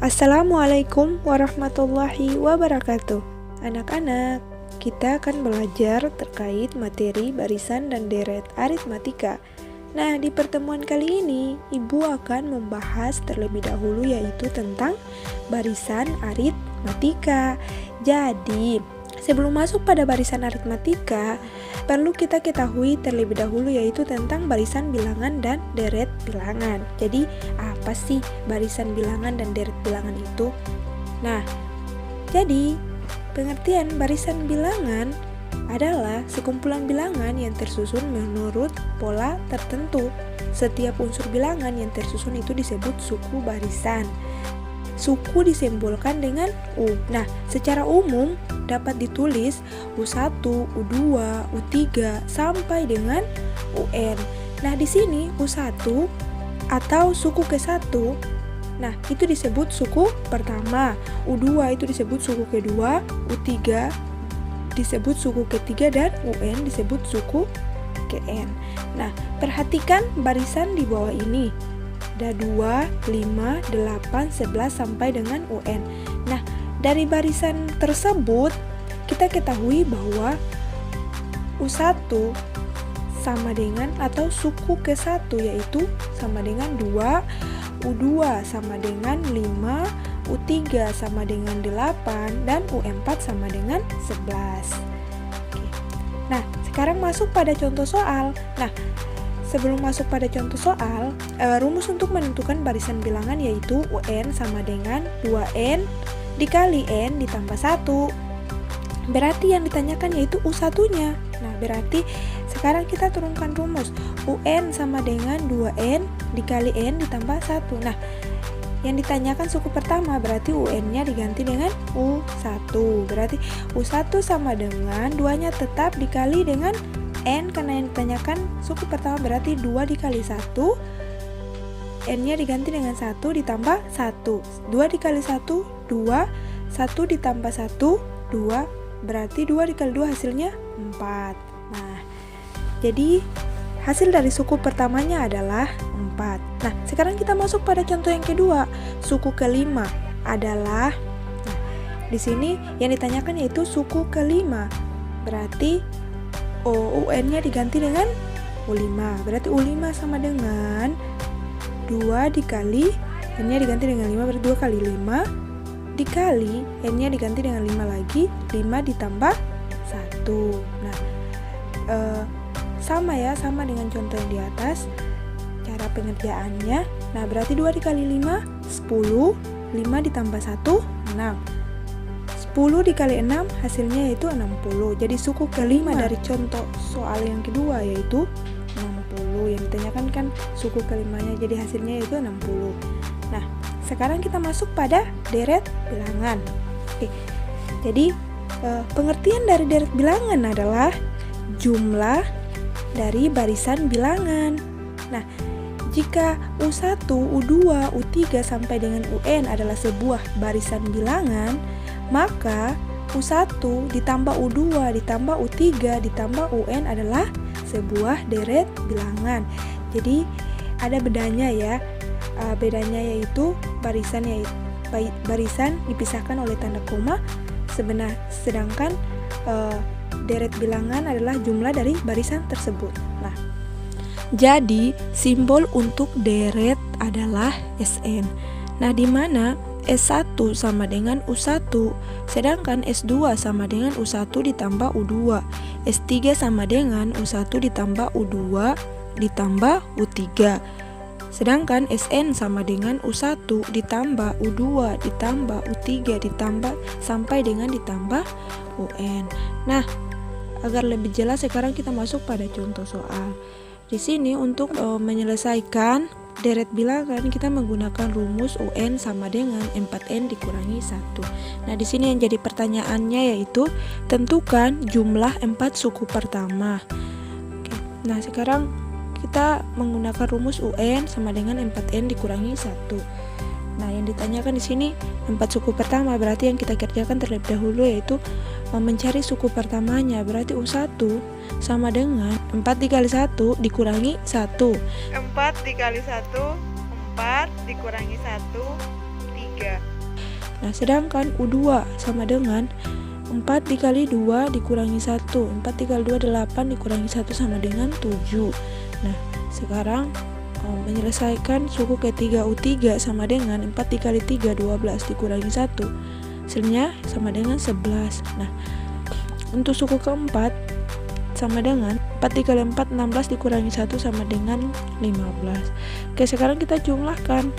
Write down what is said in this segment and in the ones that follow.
Assalamualaikum warahmatullahi wabarakatuh. Anak-anak, kita akan belajar terkait materi barisan dan deret aritmatika. Nah, di pertemuan kali ini, Ibu akan membahas terlebih dahulu yaitu tentang barisan aritmatika. Jadi, sebelum masuk pada barisan aritmatika, perlu kita ketahui terlebih dahulu yaitu tentang barisan bilangan dan deret bilangan. Jadi, apa sih barisan bilangan dan deret bilangan itu? Nah, jadi pengertian barisan bilangan adalah sekumpulan bilangan yang tersusun menurut pola tertentu. Setiap unsur bilangan yang tersusun itu disebut suku barisan. Suku disimbolkan dengan U. Nah, secara umum dapat ditulis U1, U2, U3 sampai dengan UN. Nah, di sini U1 atau suku ke-1, nah itu disebut suku pertama, U2 itu disebut suku kedua, U3 disebut suku ketiga, dan UN disebut suku KN. Nah, perhatikan barisan di bawah ini. Ada 2, 5, 8, 11 sampai dengan UN. Nah, dari barisan tersebut kita ketahui bahwa U1 sama dengan atau suku ke-1 yaitu sama dengan 2, U2 sama dengan 5, U3 sama dengan 8, dan U4 sama dengan 11. Oke. Nah, sekarang masuk pada contoh soal. Nah, sebelum masuk pada contoh soal, rumus untuk menentukan barisan bilangan yaitu UN sama dengan 2N dikali N ditambah 1. Berarti yang ditanyakan yaitu U1-nya. Nah, berarti sekarang kita turunkan rumus. UN sama dengan 2N dikali N ditambah 1. Nah, yang ditanyakan suku pertama berarti UN-nya diganti dengan U1. Berarti U1 sama dengan 2-nya tetap dikali dengan N, karena yang ditanyakan suku pertama berarti 2 dikali 1, N-nya diganti dengan 1 ditambah 1. 2 dikali 1, 2, 1 ditambah 1, 2, berarti 2 dikali 2 hasilnya 4. Nah, jadi hasil dari suku pertamanya adalah 4. Nah, sekarang kita masuk pada contoh yang kedua. Suku kelima adalah, nah, di sini yang ditanyakan yaitu suku kelima. Berarti UN-nya diganti dengan U5. Berarti U5 sama dengan 2 dikali N-nya diganti dengan 5, berarti 2 kali 5 dikali N-nya diganti dengan 5 lagi, 5 ditambah 1. Nah, sama dengan contoh yang di atas cara pengerjaannya. Nah, berarti 2 dikali 5 10, 5 ditambah 1 6. 10 dikali 6 hasilnya yaitu 60. Jadi suku kelima dari contoh soal yang kedua yaitu 60. Yang ditanyakan kan suku kelimanya, jadi hasilnya yaitu 60. Nah, sekarang kita masuk pada deret bilangan. Oke. Jadi pengertian dari deret bilangan adalah jumlah dari barisan bilangan. Nah, jika U1, U2, U3 sampai dengan UN adalah sebuah barisan bilangan, maka U1 ditambah U2 ditambah U3 ditambah UN adalah sebuah deret bilangan. Jadi ada bedanya ya. Bedanya yaitu barisan dipisahkan oleh tanda koma, sedangkan deret bilangan adalah jumlah dari barisan tersebut. Nah, jadi simbol untuk deret adalah SN. Nah, di mana S1 sama dengan U1, sedangkan S2 sama dengan U1 ditambah U2, S3 sama dengan U1 ditambah U2 ditambah U3, sedangkan Sn sama dengan U1 ditambah U2 ditambah U3 ditambah sampai dengan ditambah UN. Nah, agar lebih jelas sekarang kita masuk pada contoh soal. Di sini untuk menyelesaikan deret bilangan kita menggunakan rumus UN sama dengan 4N dikurangi 1. Nah, di sini yang jadi pertanyaannya yaitu tentukan jumlah 4 suku pertama. Oke. Nah, sekarang kita menggunakan rumus UN sama dengan 4N dikurangi 1. Nah, yang ditanyakan di sini 4 suku pertama, berarti yang kita kerjakan terlebih dahulu yaitu mencari suku pertamanya. Berarti U1 sama dengan 4 dikali 1 dikurangi 1. 4 dikali 1, 4 dikurangi 1, 3. Nah, sedangkan U2 sama dengan 4 dikali 2 dikurangi 1. 4 dikali 2 8 dikurangi 1 sama dengan 7. Nah, sekarang menyelesaikan suku ketiga U3 sama dengan 4 dikali 3 12 dikurangi 1. Hasilnya sama dengan 11. Nah, untuk suku keempat sama dengan 4 dikali 4 16 dikurangi 1 sama dengan 15. Oke, sekarang kita jumlahkan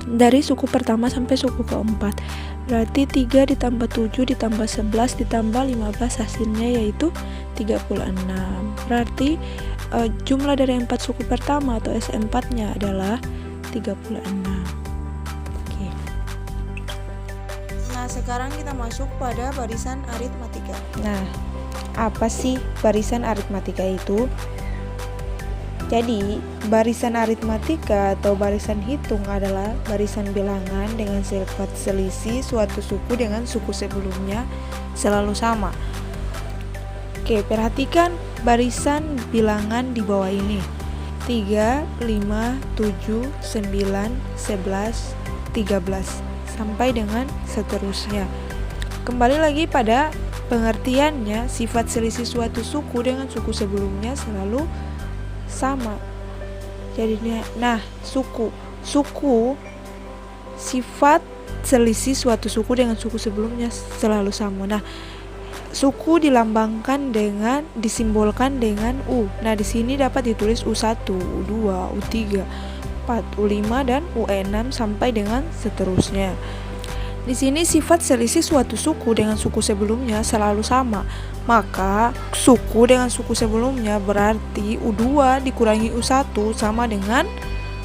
dari suku pertama sampai suku keempat. Berarti 3 ditambah 7 ditambah 11 ditambah 15 hasilnya yaitu 36. Berarti jumlah dari 4 suku pertama atau S4 nya adalah 36. Oke. Nah, sekarang kita masuk pada barisan aritmatika. Nah, apa sih barisan aritmatika itu? Jadi, barisan aritmatika atau barisan hitung adalah barisan bilangan dengan sifat selisih suatu suku dengan suku sebelumnya selalu sama. Oke, perhatikan barisan bilangan di bawah ini. 3, 5, 7, 9, 11, 13 sampai dengan seterusnya. Kembali lagi pada pengertiannya, sifat selisih suatu suku dengan suku sebelumnya selalu sama. Jadinya, nah, suku sifat selisih suatu suku dengan suku sebelumnya selalu sama. Nah, suku dilambangkan dengan, disimbolkan dengan U. Nah, di sini dapat ditulis U1, U2, U3, U4, U5 dan U6 sampai dengan seterusnya. Di sini sifat selisih suatu suku dengan suku sebelumnya selalu sama. Maka suku dengan suku sebelumnya berarti U2 dikurangi U1 sama dengan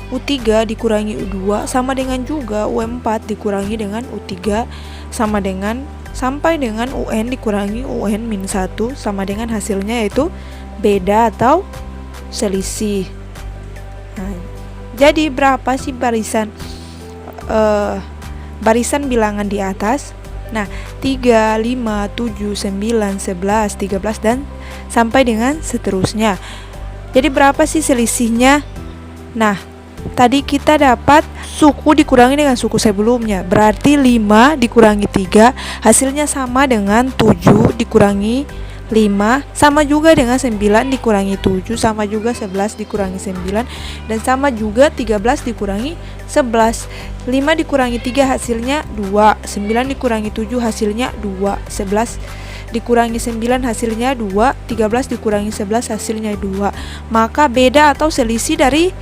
U3 dikurangi U2 sama dengan juga U4 dikurangi dengan U3 sama dengan sampai dengan UN dikurangi UN-1 sama dengan hasilnya yaitu beda atau selisih. Nah, jadi berapa sih barisan bilangan di atas? Nah, 3, 5, 7, 9, 11, 13 dan sampai dengan seterusnya. Jadi berapa sih selisihnya? Nah, tadi kita dapat suku dikurangi dengan suku sebelumnya. Berarti 5 dikurangi 3 hasilnya sama dengan 7 dikurangi 5 sama juga dengan 9 dikurangi 7 sama juga 11 dikurangi 9 dan sama juga 13 dikurangi 11. 5 dikurangi 3 hasilnya 2, 9 dikurangi 7 hasilnya 2, 11 dikurangi 9 hasilnya 2, 13 dikurangi 11 hasilnya 2. Maka beda atau selisih dari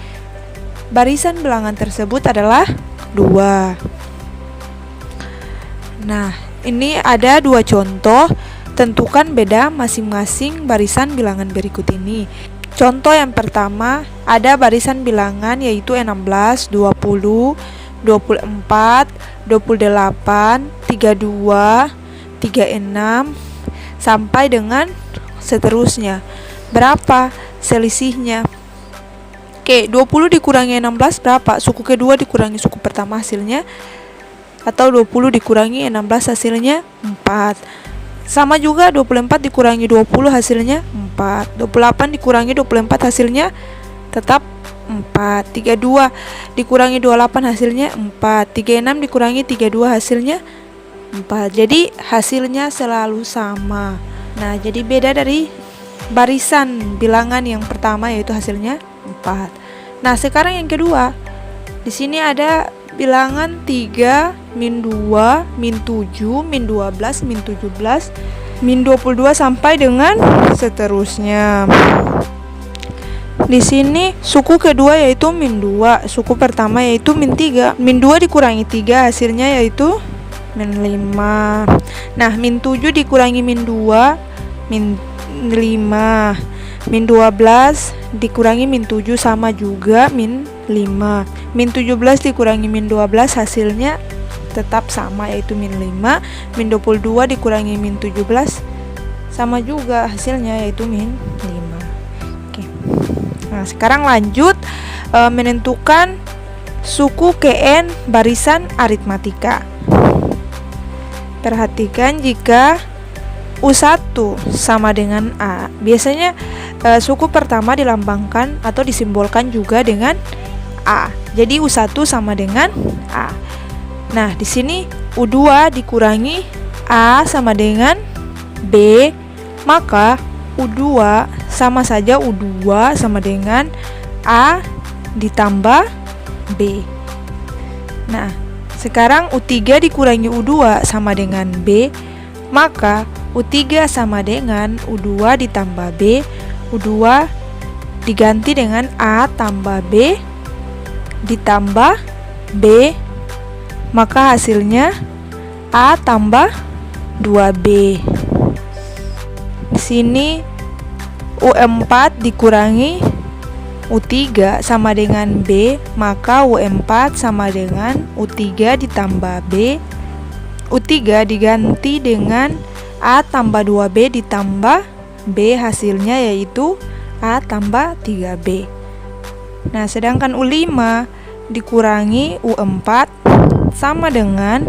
barisan bilangan tersebut adalah 2. Nah, ini ada 2 contoh. Tentukan beda masing-masing barisan bilangan berikut ini. Contoh yang pertama, ada barisan bilangan yaitu 16, 20, 24, 28, 32, 36 sampai dengan seterusnya. Berapa selisihnya? Oke, 20 dikurangi 16 berapa? Suku kedua dikurangi suku pertama hasilnya, atau 20 dikurangi 16 hasilnya 4. Sama juga 24 dikurangi 20 hasilnya 4. 28 dikurangi 24 hasilnya tetap 4. 32 dikurangi 28 hasilnya 4. 36 dikurangi 32 hasilnya 4. Jadi hasilnya selalu sama. Nah, jadi beda dari barisan bilangan yang pertama yaitu hasilnya 4. Nah, sekarang yang kedua. Di sini ada bilangan 3, min 2, min 7, min 12, min 17, min 22 sampai dengan seterusnya. Di sini suku kedua yaitu min 2, suku pertama yaitu min 3. Min 2 dikurangi 3 hasilnya yaitu min 5. Nah, min 7 dikurangi min 2, min 5. Min 12 dikurangi min 7 sama juga min 5. Min 17 dikurangi min 12 hasilnya tetap sama yaitu min 5. Min 22 dikurangi min 17 sama juga hasilnya yaitu min 5. Oke. Nah, sekarang lanjut menentukan suku KN barisan aritmatika. Perhatikan jika U1 sama dengan A. Biasanya suku pertama dilambangkan atau disimbolkan juga dengan A. Jadi U1 sama dengan A. Nah, di sini U2 dikurangi A sama dengan B, maka U2 sama saja U2 sama dengan A ditambah B. Nah, sekarang U3 dikurangi U2 sama dengan B, maka U3 sama dengan U2 ditambah B. U2 diganti dengan A tambah B ditambah B, maka hasilnya A tambah 2B. Di sini U4 dikurangi U3 sama dengan B, maka U4 sama dengan U3 ditambah B. U3 diganti dengan A tambah 2B ditambah B, hasilnya yaitu A tambah 3B. Nah, sedangkan U5 dikurangi U4 sama dengan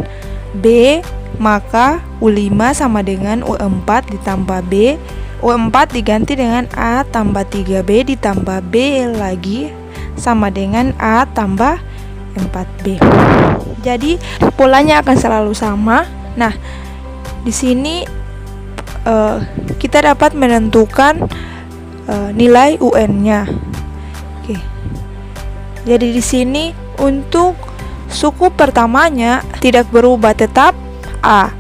B, maka U5 sama dengan U4 ditambah B. U4 diganti dengan A tambah 3B ditambah B lagi sama dengan A tambah 4B. Jadi polanya akan selalu sama. Nah, di sini kita dapat menentukan nilai UN-nya. Oke. Jadi di sini untuk suku pertamanya tidak berubah, tetap A.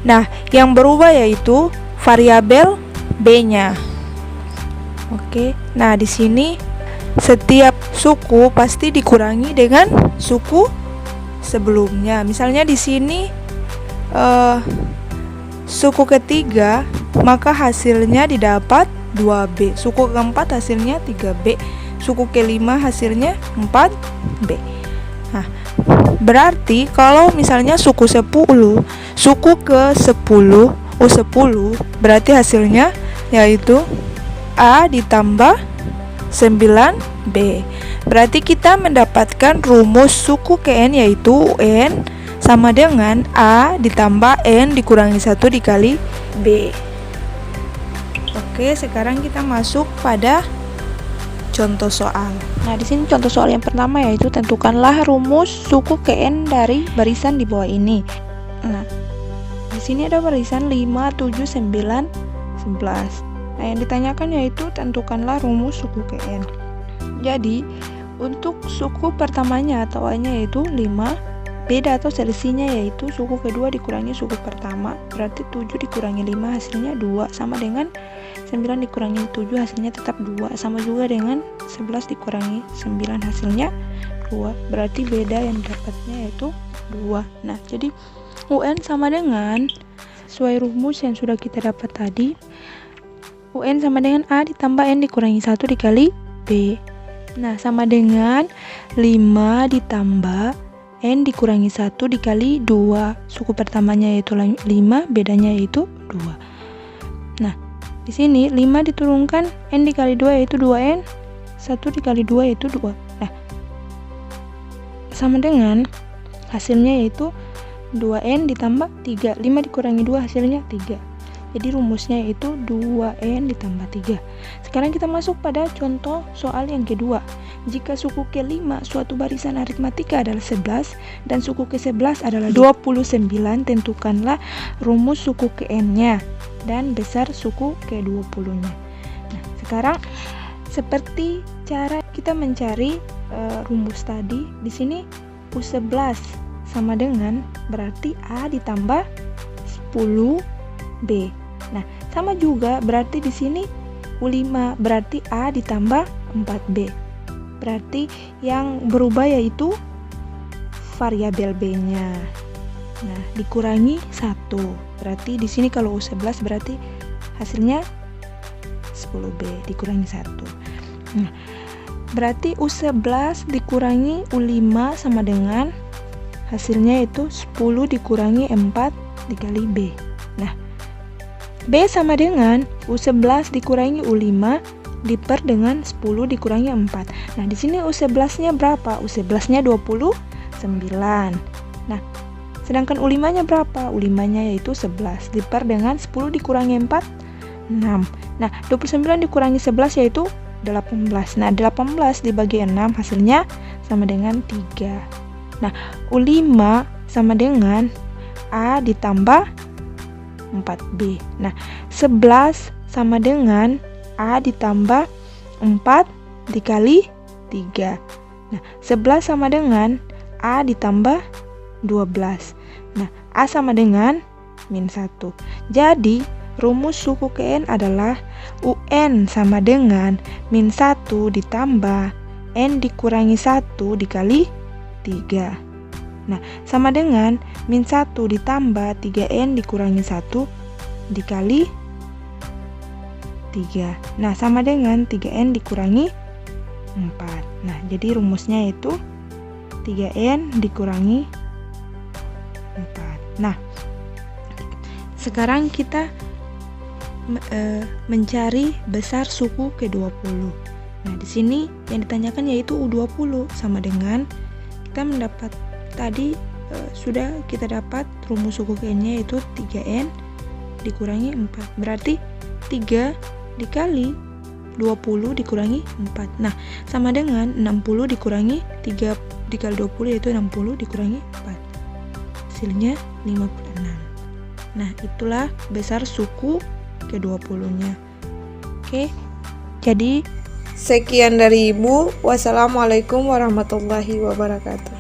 Nah, yang berubah yaitu variabel B-nya. Oke. Nah, di sini setiap suku pasti dikurangi dengan suku sebelumnya. Misalnya di sini suku ketiga, maka hasilnya didapat 2B. Suku keempat hasilnya 3B. Suku kelima hasilnya 4B. Nah, berarti kalau misalnya suku 10, suku ke-10, U10, berarti hasilnya yaitu A ditambah 9B. Berarti kita mendapatkan rumus suku KN yaitu UN sama dengan A ditambah N dikurangi 1 dikali B. Oke, sekarang kita masuk pada contoh soal. Nah, di sini contoh soal yang pertama yaitu tentukanlah rumus suku KN dari barisan di bawah ini. Nah, di sini ada barisan 5, 7, 9, 11. Nah, yang ditanyakan yaitu tentukanlah rumus suku KN. Jadi, untuk suku pertamanya atau A-nya yaitu 5, beda atau selisihnya yaitu suku kedua dikurangi suku pertama, berarti 7 dikurangi 5 hasilnya 2, sama dengan 9 dikurangi 7 hasilnya tetap 2, sama juga dengan 11 dikurangi 9 hasilnya 2, berarti beda yang dapatnya yaitu 2. Nah, jadi UN sama dengan sesuai rumus yang sudah kita dapat tadi, UN sama dengan A ditambah N dikurangi 1 dikali B. Nah, sama dengan 5 ditambah N dikurangi 1 dikali 2. Suku pertamanya yaitu 5, bedanya yaitu 2. Nah, di sini 5 diturunkan, N dikali 2 yaitu 2N, 1 dikali 2 yaitu 2. Nah, sama dengan hasilnya yaitu 2N ditambah 3. 5 dikurangi 2 hasilnya 3. Jadi rumusnya yaitu 2N ditambah 3. Sekarang kita masuk pada contoh soal yang kedua. Jika suku ke-5 suatu barisan aritmatika adalah 11 dan suku ke-11 adalah 29, tentukanlah rumus suku ke-N-nya dan besar suku ke-20-nya. Nah, sekarang seperti cara kita mencari rumus tadi, di sini U11 sama dengan berarti A ditambah 10B. Nah, sama juga berarti di sini U5 berarti A ditambah 4B. Berarti yang berubah yaitu variabel B-nya. Nah, dikurangi 1. Berarti di sini kalau U11 berarti hasilnya 10B dikurangi 1. Nah, berarti U11 dikurangi U5 sama dengan hasilnya itu 10 dikurangi 4 dikali B. Nah, B sama dengan U11 dikurangi U5 diper dengan 10 dikurangi 4. Nah, di sini U11-nya berapa? U11-nya 29. Nah, sedangkan U5-nya berapa? U5-nya yaitu 11 diper dengan 10 dikurangi 4, 6. Nah, 29 dikurangi 11 yaitu 18. Nah, 18 dibagi 6 hasilnya sama dengan 3. Nah, U5 sama dengan A ditambah 4B. Nah, 11 sama dengan A ditambah 4 dikali 3. Nah, 11 sama dengan A ditambah 12. Nah, A sama dengan min 1. Jadi, rumus suku ke N adalah UN sama dengan min 1 ditambah N dikurangi 1 dikali 3. Nah, sama dengan min 1 ditambah 3N dikurangi 1 dikali 3. Nah, sama dengan 3N dikurangi 4. Nah, jadi rumusnya itu 3N dikurangi 4. Nah, sekarang kita mencari besar suku ke-20. Nah, di sini yang ditanyakan yaitu U20 sama dengan kita mendapat tadi sudah kita dapat rumus suku ke N-nya yaitu 3N dikurangi 4. Berarti 3 dikali 20 dikurangi 4. Nah, sama dengan 60 dikurangi 3 dikali 20 yaitu 60 dikurangi 4. Hasilnya 56. Nah, itulah besar suku ke-20-nya. Oke. Jadi sekian dari Ibu. Wassalamualaikum warahmatullahi wabarakatuh.